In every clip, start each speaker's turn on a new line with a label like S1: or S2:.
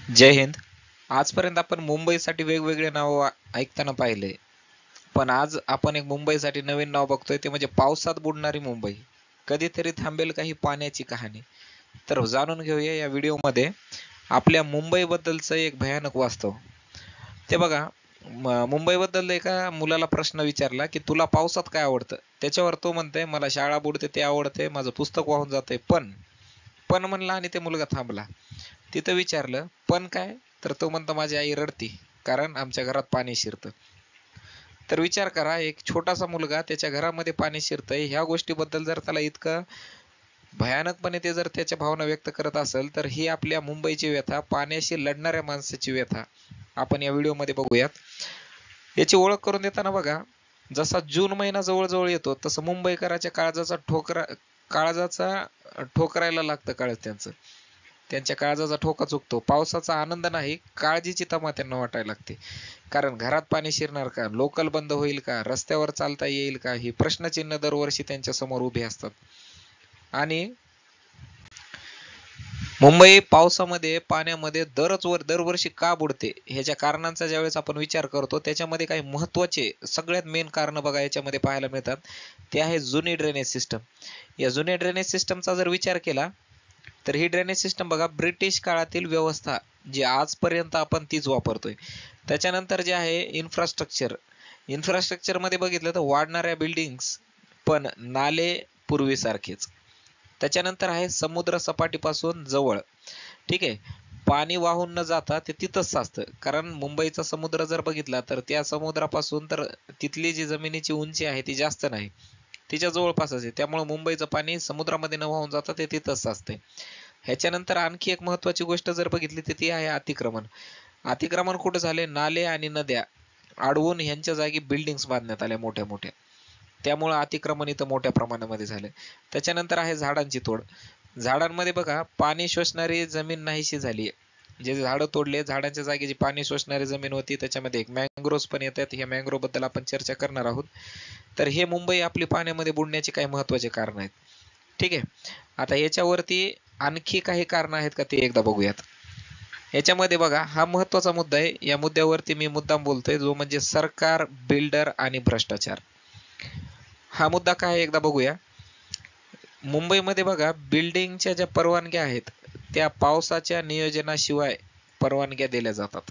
S1: जय हिंद. आजपर्यंत आपण मुंबईसाठी वेगवेगळे नाव ऐकताना पाहिले, पण आज आपण एक मुंबईसाठी नवीन नाव बघतोय, ते म्हणजे पावसात बुडणारी मुंबई. कधीतरी थांबेल काही पाण्याची कहाणी. तर जाणून घेऊया या व्हिडिओमध्ये आपल्या मुंबईबद्दलचं एक भयानक वास्तव. ते बघा, मुंबईबद्दल एका मुलाला प्रश्न विचारला की तुला पावसात काय आवडतं. त्याच्यावर तो म्हणतोय मला शाळा बुडते ते आवडते, माझं पुस्तक वाहून जाते. पण म्हणला आणि ते मुलगा थांबला. तिथं विचारलं पण काय, तर तो म्हणतो माझी आई रडती कारण आमच्या घरात पाणी शिरतं. तर विचार करा, एक छोटासा मुलगा त्याच्या घरामध्ये पाणी शिरतंय ह्या गोष्टीबद्दल जर त्याला इतकं भयानकपणे ते जर त्याच्या भावना व्यक्त करत असेल, तर ही आपल्या मुंबईची व्यथा, पाण्याशी लढणाऱ्या माणसाची व्यथा आपण या व्हिडिओमध्ये बघूयात. याची ओळख करून देताना बघा, जसा जून महिना जवळ येतो तसं मुंबईकराच्या काळजाचा ठोकरायला लागतं काळज त्यांचं. त्यांच्या काळजाचा ठोका चुकतो. पावसाचा आनंद नाही, काळजीची तमा त्यांना वाटायला लागते. कारण घरात पाणी शिरणार का, लोकल बंद होईल का, रस्त्यावर चालता येईल का, ही प्रश्नचिन्ह दरवर्षी त्यांच्या समोर उभी असतात. आणि मुंबई पावसामध्ये पाण्यामध्ये दरवर्षी का बुडते ह्याच्या कारणांचा ज्यावेळेस आपण विचार करतो, त्याच्यामध्ये काही महत्वाचे सगळ्यात मेन कारण बघा याच्यामध्ये पाहायला मिळतात. ते आहे जुनी ड्रेनेज सिस्टम. या जुन्या ड्रेनेज सिस्टमचा जर विचार केला तर ही ड्रेनेज सिस्टम बघा, ब्रिटिश काळातील व्यवस्था जी आजपर्यंत आपण तीच वापरतोय. त्याच्यानंतर जे आहे इन्फ्रास्ट्रक्चर मध्ये बघितलं तर वाढणाऱ्या बिल्डिंग्स, पण नाले पूर्वीसारखेच. त्याच्यानंतर आहे समुद्र सपाटीपासून जवळ. ठीक आहे, पाणी वाहून न जाता ते तिथंच साचतं. कारण मुंबईचा समुद्र जर बघितला तर त्या समुद्रापासून तर तिथली जी जमिनीची उंची आहे ती जास्त नाही, तिच्या जवळपासच आहे. त्यामुळे मुंबईचं पाणी समुद्रामध्ये न वाहून जाता ते तिथंच साचते. ह्याच्यानंतर आणखी एक महत्वाची गोष्ट जर बघितली तर ती आहे अतिक्रमण. अतिक्रमण कुठे झाले, नाले आणि नद्या अडवून ह्यांच्या जागी बिल्डिंग्स बांधण्यात आल्या मोठ्या मोठ्या, त्यामुळे अतिक्रमण इथं मोठ्या प्रमाणामध्ये झाले. त्याच्यानंतर आहे झाडांची तोड. झाडांमध्ये बघा, पाणी शोषणारी जमीन नाहीशी झाली. जे झाडं तोडले, झाडांच्या जागी जी पाणी शोषणारी जमीन होती त्याच्यामध्ये एक मँग्रोव्ज पण येतात. ह्या मँग्रोव्ह बद्दल आपण चर्चा करणार आहोत. तर हे मुंबई आपली पाण्यामध्ये बुडण्याचे काही महत्वाचे कारण आहेत. ठीक आहे, आता याच्यावरती आणखी काही कारण आहेत का ते एकदा बघूयात. याच्यामध्ये बघा, हा महत्वाचा मुद्दा आहे. या मुद्द्यावरती मी मुद्दाम बोलतोय, जो म्हणजे सरकार, बिल्डर आणि भ्रष्टाचार. हा मुद्दा काय एकदा बघूया. मुंबईमध्ये बघा, बिल्डिंगच्या ज्या परवानग्या आहेत त्या पावसाच्या नियोजनाशिवाय परवानग्या दिल्या जातात.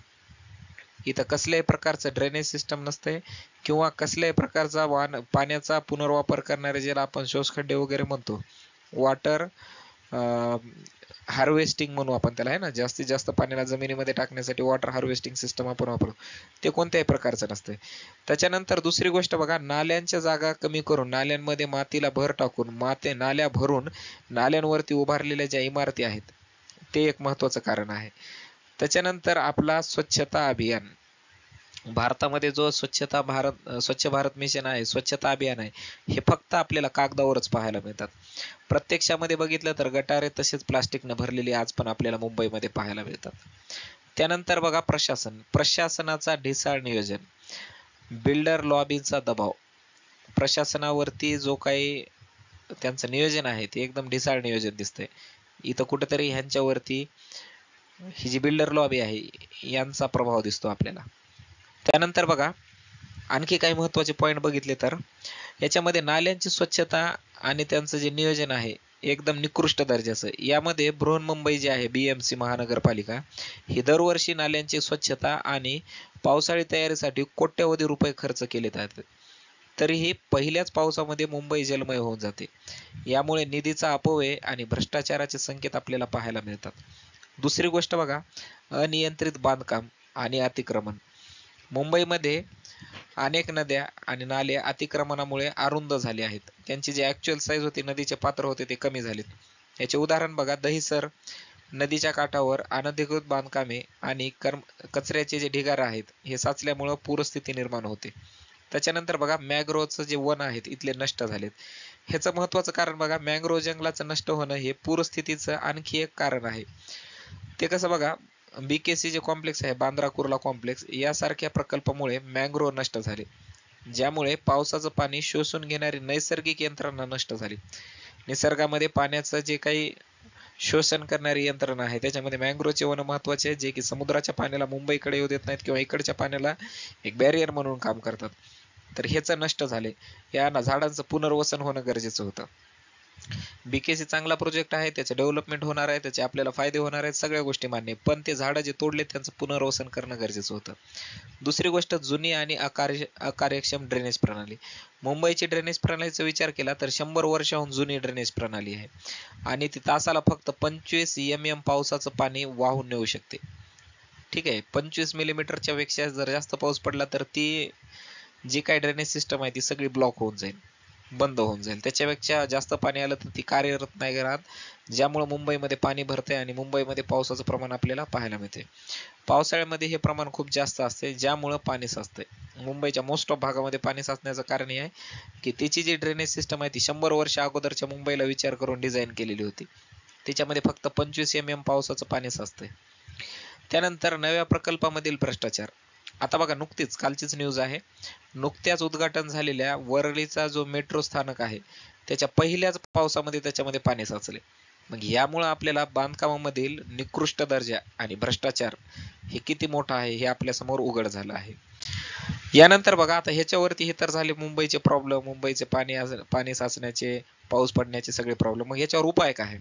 S1: इथं कसल्याही प्रकारचं ड्रेनेज सिस्टम नसते किंवा कसल्याही प्रकारचा पाण्याचा पुनर्वापर करणारे, ज्याला आपण शोषखड्डे वगैरे म्हणतो, वॉटर हार्वेस्टिंग म्हणू आपण त्याला, आहे ना, जास्तीत जास्त पाण्याला जमिनीमध्ये टाकण्यासाठी वॉटर हार्वेस्टिंग सिस्टम आपण वापरतो, ते कोणत्याही प्रकारचं नसते. त्याच्यानंतर दुसरी गोष्ट बघा, नाल्यांच्या जागा कमी करून, नाल्यांमध्ये मातीला भर टाकून, नाल्या भरून नाल्यांवरती उभारलेल्या ज्या इमारती आहेत ते एक महत्वाचं कारण आहे. त्याच्यानंतर आपला स्वच्छता अभियान. भारतामध्ये जो स्वच्छ भारत मिशन आहे, स्वच्छता अभियान आहे, हे फक्त आपल्याला कागदावरच पाहायला मिळतात. प्रत्यक्षामध्ये बघितलं तर गटारे तसेच प्लास्टिकनं भरलेली आज पण आपल्याला मुंबईमध्ये पाहायला मिळतात. त्यानंतर बघा, प्रशासनाचा ढिसाळ नियोजन, बिल्डर लॉबीचा दबाव. प्रशासनावरती जो काही त्यांचं नियोजन आहे ते एकदम ढिसाळ नियोजन दिसतंय. इथं कुठेतरी ह्यांच्यावरती ही जी बिल्डर लॉबी आहे यांचा प्रभाव दिसतो आपल्याला. त्यानंतर बघा, आणखी काही महत्वाचे पॉईंट बघितले तर याच्यामध्ये नाल्यांची स्वच्छता आणि त्यांचं जे नियोजन आहे एकदम निकृष्ट दर्जाचं. यामध्ये बृहन्मुंबई जी आहे, BMC महानगरपालिका, ही दरवर्षी नाल्यांची स्वच्छता आणि पावसाळी तयारीसाठी कोट्यवधी रुपये खर्च केले जातात, तरीही पहिल्याच पावसामध्ये मुंबई जलमय होऊन जाते. यामुळे निधीचा अपव्यय आणि भ्रष्टाचाराचे संकेत आपल्याला पाहायला मिळतात. दुसरी गोष्ट बघा, अनियंत्रित बांधकाम आणि अतिक्रमण. मुंबईमध्ये अनेक नद्या आणि नाले अतिक्रमणामुळे अरुंद झाले आहेत. त्यांची जी ऍक्च्युअल साईज होती, नदीचे पात्र होते, ते कमी झालेत. याचे उदाहरण बघा, दहिसर नदीच्या काठावर अनधिकृत बांधकामे आणि कचऱ्याचे जे ढिगारे आहेत हे साचल्यामुळे पूरस्थिती निर्माण होते. त्याच्यानंतर बघा, मॅग्रोवचं जे वन आहेत इथले नष्ट झालेत. ह्याचं महत्वाचं कारण बघा, मॅंग्रोव्ह जंगलाचं नष्ट होणं हे पूरस्थितीचं आणखी एक कारण आहे. ते कसं बघा, BKC जे कॉम्प्लेक्स आहे, बांद्रा कुर्ला कॉम्प्लेक्स, यासारख्या प्रकल्पामुळे मॅंग्रोव्ह नष्ट झाले, ज्यामुळे पावसाचं पाणी शोषून घेणारी नैसर्गिक यंत्रणा नष्ट झाली. निसर्गामध्ये पाण्याचं जे काही शोषण करणारी यंत्रणा आहे. त्याच्यामध्ये मँग्रोवचे वन महत्वाचे आहेत, जे की समुद्राच्या पाण्याला मुंबईकडे येऊ देत नाहीत किंवा इकडच्या पाण्याला एक बॅरियर म्हणून काम करतात. तर हेच नष्ट झाले. या झाडांचं पुनर्वसन होणं गरजेचं होतं. बीकेसी चांगला प्रोजेक्ट आहे, त्याचं डेव्हलपमेंट होणार आहे, त्याचे आपल्याला फायदे होणार आहेत, सगळ्या गोष्टी मान्य आहे. पण ते झाडं जे तोडले त्यांचं पुनर्वसन करणं गरजेचं होतं. दुसरी गोष्ट, जुनी आणि अकार्यक्षम ड्रेनेज प्रणाली. मुंबईची ड्रेनेज प्रणालीचा विचार केला तर 100 वर्षाहून जुनी ड्रेनेज प्रणाली आहे आणि ती तासाला फक्त 25 mm पावसाचं पाणी वाहून नेऊ शकते. ठीक आहे, 25 मिलीमीटरच्या पेक्षा जर जास्त पाऊस पडला तर ती जी काही ड्रेनेज सिस्टम आहे ती सगळी ब्लॉक होऊन जाईल, बंद होऊन जाईल. त्याच्यापेक्षा जास्त पाणी आलं तर ती कार्यरत नाही राहत, ज्यामुळे मुंबईमध्ये पाणी भरते आणि मुंबईमध्ये पावसाचं प्रमाण आपल्याला पाहायला मिळते. पावसाळ्यामध्ये हे प्रमाण खूप जास्त असते, ज्यामुळे पाणी साचते. मुंबईच्या मोस्ट ऑफ भागामध्ये पाणी साचण्याचं कारण हे आहे की तिची जी ड्रेनेज सिस्टम आहे ती 100 वर्ष अगोदरच्या मुंबईला विचार करून डिझाईन केलेली होती. त्याच्यामध्ये फक्त 25 mm पावसाचं पाणी साचते. त्यानंतर नव्या प्रकल्पामधील भ्रष्टाचार. आता बघा, नुकतीच कालचीच न्यूज आहे, नुकत्याच उद्घाटन झालेल्या वरळीचा जो मेट्रो स्थानक आहे त्याच्या पहिल्याच पावसामध्ये त्याच्यामध्ये पाणी साचले. मग यामुळे आपल्याला बांधकामामधील निकृष्ट दर्जा आणि भ्रष्टाचार हे किती मोठा आहे हे आपल्या समोर उघड झालं आहे. यानंतर बघा, आता ह्याच्यावरती हे तर झाले मुंबईचे प्रॉब्लेम, मुंबईचे पाणी साचण्याचे, पाऊस पडण्याचे सगळे प्रॉब्लेम. मग याच्यावर उपाय काय आहे?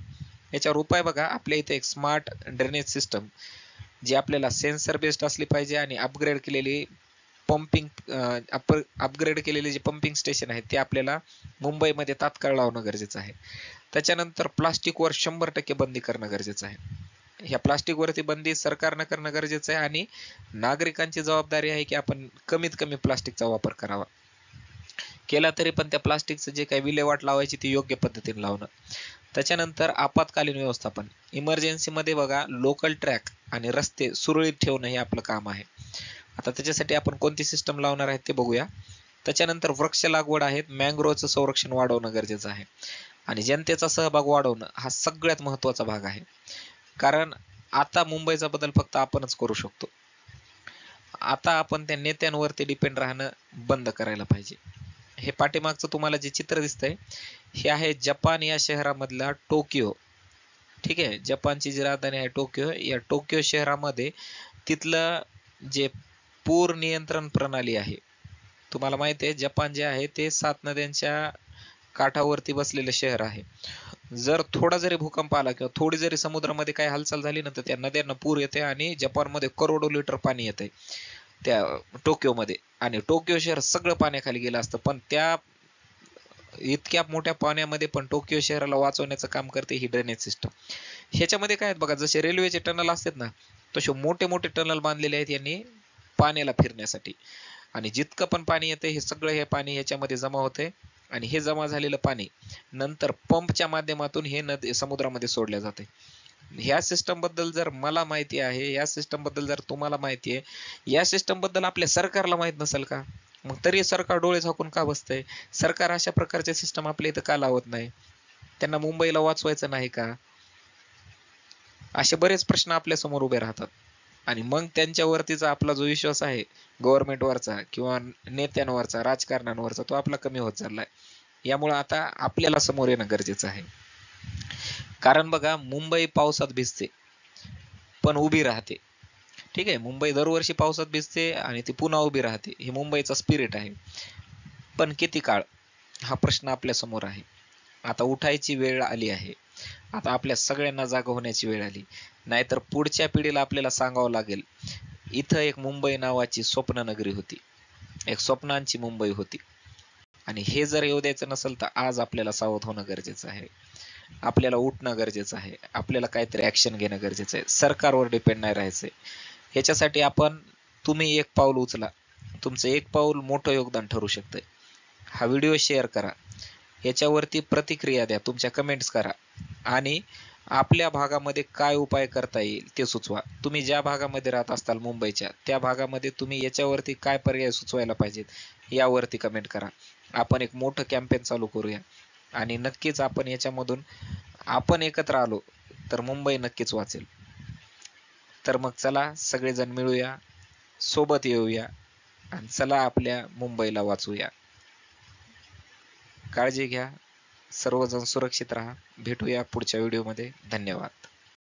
S1: याच्यावर उपाय बघा, आपल्या इथे एक स्मार्ट ड्रेनेज सिस्टम जी आपल्याला सेन्सर बेस्ड असली पाहिजे आणि अपग्रेड केलेली अपग्रेड केलेले जे पंपिंग स्टेशन आहेत ते आपल्याला मुंबईमध्ये तात्काळ लावणं गरजेचं आहे. त्याच्यानंतर प्लास्टिकवर 100% बंदी करणं गरजेचं आहे. ह्या प्लास्टिकवरती बंदी सरकारनं करणं गरजेचं आहे आणि नागरिकांची जबाबदारी आहे की आपण कमीत कमी प्लास्टिकचा वापर करावा. केला तरी पण त्या प्लास्टिकचं जे काही विल्हेवाट लावायची ती योग्य पद्धतीने लावणं. त्याच्यानंतर आपत्कालीन व्यवस्थापन. इमर्जन्सीमध्ये बघा, लोकल ट्रॅक आणि रस्ते सुरळीत ठेवणं हे आपलं काम आहे. आता त्याच्यासाठी आपण कोणती सिस्टम लावणार आहेत ते बघूया. त्याच्यानंतर वृक्ष लागवड आहेत, मँग्रोवचं संरक्षण वाढवणं गरजेचं आहे आणि जनतेचा सहभाग वाढवणं हा सगळ्यात महत्त्वाचा भाग आहे. कारण आता मुंबईचा बदल फक्त आपणच करू शकतो. आता आपण त्या नेत्यांवरती डिपेंड राहणं बंद करायला पाहिजे. हे पाठीमागचं तुम्हाला जे चित्र दिसतंय हे आहे जपान या शहरामधला टोकियो. ठीक आहे, जपानची जी राजधानी आहे टोकियो, या टोकियो शहरामध्ये तिथलं जे पूर नियंत्रण प्रणाली आहे, तुम्हाला माहिती आहे जपान जे आहे ते 7 नद्यांच्या काठावरती बसलेलं शहर आहे. जर थोडा जरी भूकंप आला किंवा थोडी जरी समुद्रामध्ये काही हालचाल झाली ना तर त्या नद्यांना पूर येते आणि जपानमध्ये करोडो लिटर पाणी येते त्या टोकियोमध्ये आणि टोकियो शहर सगळं पाण्याखाली गेलं असतं. पण त्या इतक्या मोठ्या पाण्यामध्ये पण टोकियो शहराला वाचवण्याचं काम करते ही ड्रेनेज सिस्टम. ह्याच्यामध्ये काय आहेत बघा, जसे रेल्वेचे टनल असतात ना तसे मोठे मोठे टनल बांधलेले आहेत यांनी पाण्याला फिरण्यासाठी आणि जितकं पण पाणी येते हे सगळं हे पाणी ह्याच्यामध्ये जमा होते आणि हे जमा झालेलं पाणी नंतर पंपच्या माध्यमातून हे नदी समुद्रामध्ये सोडल्या जाते. ह्या सिस्टम बद्दल जर मला माहिती आहे, या सिस्टम बद्दल जर तुम्हाला माहिती आहे, या सिस्टम बद्दल आपल्या सरकारला माहित नसेल का? मग तरी सरकार डोळे झाकून का बसतंय? सरकार अशा प्रकारचे सिस्टम आपल्या इथं का लावत नाही? त्यांना मुंबईला वाचवायचं नाही का? असे बरेच प्रश्न आपल्या समोर उभे राहतात आणि मग त्यांच्यावरतीचा आपला जो विश्वास आहे गव्हर्नमेंटवरचा किंवा नेत्यांवरचा, राजकारण्यांवरचा, तो आपला कमी होत चाललाय. यामुळे आता आपल्याला समोर येणं गरजेचं आहे. कारण बघा, मुंबई पावसात भिजते पण उभी राहते. ठीक आहे, मुंबई दरवर्षी पावसात भिजते आणि ती पुन्हा उभी राहते. हे मुंबईचा स्पिरिट आहे. पण किती काळ, हा प्रश्न आपल्या समोर आहे. आता उठायची वेळ आली आहे. आता आपल्या सगळ्यांना जागा होण्याची वेळ आली, नाहीतर पुढच्या पिढीला आपल्याला सांगावं लागेल इथं एक मुंबई नावाची स्वप्न नगरी होती, एक स्वप्नांची मुंबई होती. आणि हे जर येऊ द्यायचं नसेल तर आज आपल्याला सावध होणं गरजेचं आहे. आपल्याला उठणं गरजेचं आहे. आपल्याला काहीतरी ऍक्शन घेणं गरजेचं आहे. सरकारवर डिपेंड नाही राहायचंय. ह्याच्यासाठी तुम्ही एक पाऊल उचला. तुमचं एक पाऊल मोठं योगदान ठरू शकतंय. हा व्हिडिओ शेअर करा, याच्यावरती प्रतिक्रिया द्या, तुमच्या कमेंट्स करा आणि आपल्या भागामध्ये काय उपाय करता येईल ते सुचवा. तुम्ही ज्या भागामध्ये राहत असताल मुंबईच्या, त्या भागामध्ये तुम्ही याच्यावरती काय पर्याय सुचवायला पाहिजेत यावरती कमेंट करा. आपण एक मोठं कॅम्पेन चालू करूया आणि नक्कीच आपण याच्यामधून आपण एकत्र आलो तर मुंबई नक्कीच वाचेल. तर मग चला सगळेजण मिळूया, सोबत येऊया आणि चला आपल्या मुंबईला वाचूया. काळजी घ्या. सर्वजण सुरक्षित राहा. भेटूया पुढच्या व्हिडिओमध्ये. धन्यवाद.